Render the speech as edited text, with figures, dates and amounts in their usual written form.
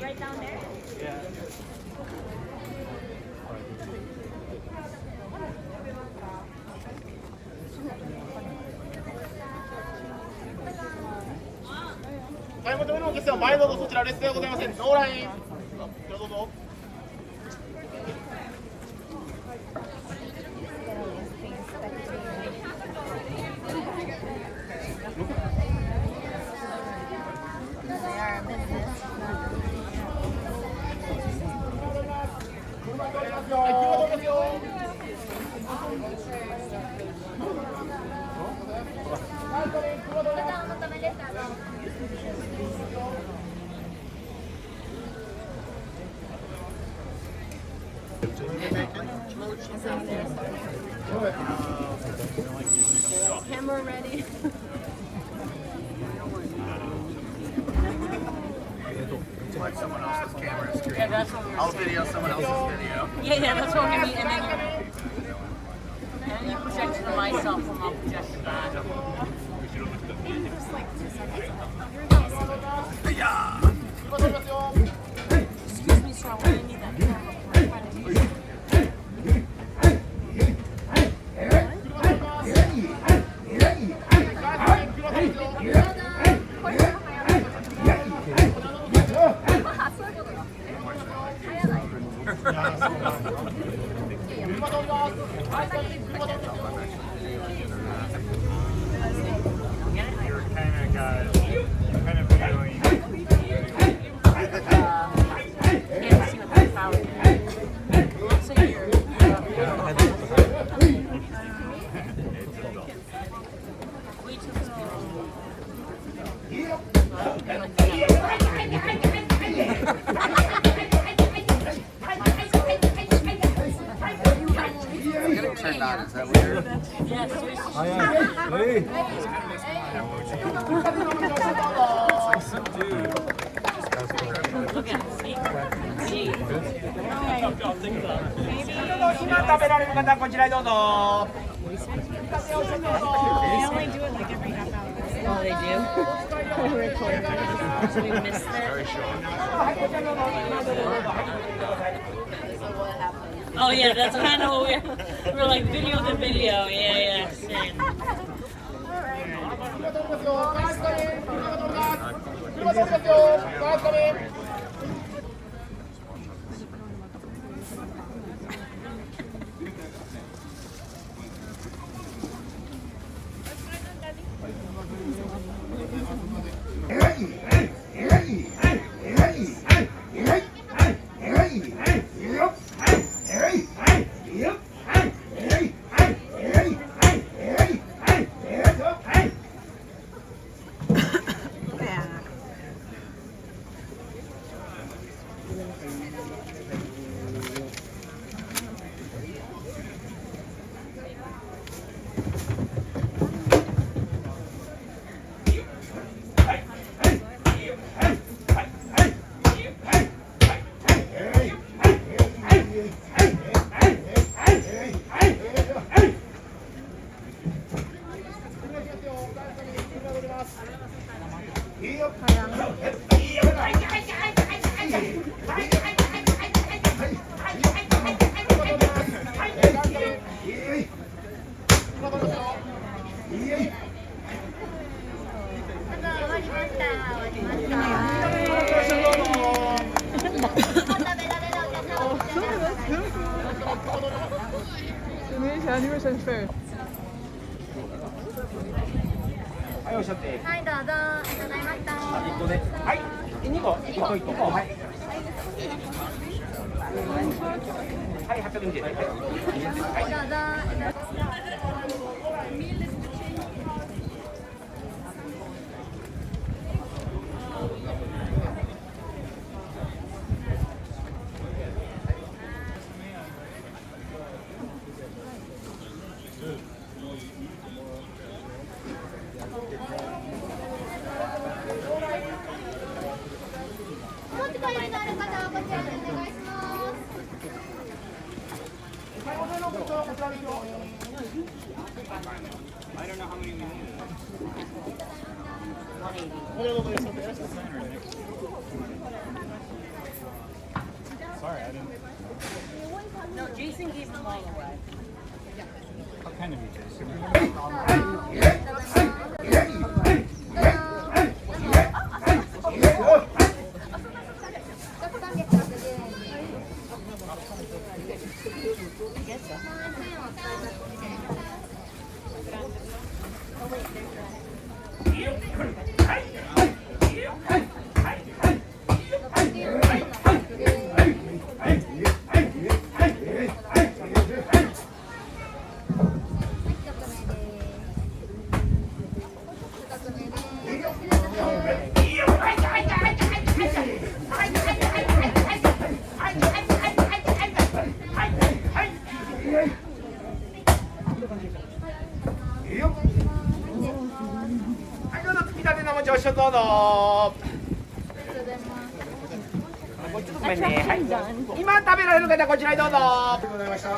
Right down there? Yeah. 買い求めのお客様、前どうぞそちら列ではございません。ノーライン。どうぞ。Camera ready. Like someone else's camera screen. Yeah, that's what I'll video someone else's video. Yeah, that's what we're mean. And then you project it to myself, and I'll project it back. Yeah. Excuse me, sir. I really need that camera. Turned on, is that weird? Yes. Look at it. See? See? 今食べられる方こちらへどうぞ。 They only do it like every half hour. Oh, they do? We're recording. So we missed it. Very short. Oh yeah, that's kind of what we're like video to video. Yeah, same. Anniversary fair. はい、おっしゃって。はい、どうぞ。ありがとうございました。1個ね。はい。2個、1個、1個。はい。はい、800円で。はい、どうぞ。Sorry, I didn't. No, Jason gave them all away. What kind of mutation?今食べられる方こちらにどうぞ。ありがとうございました。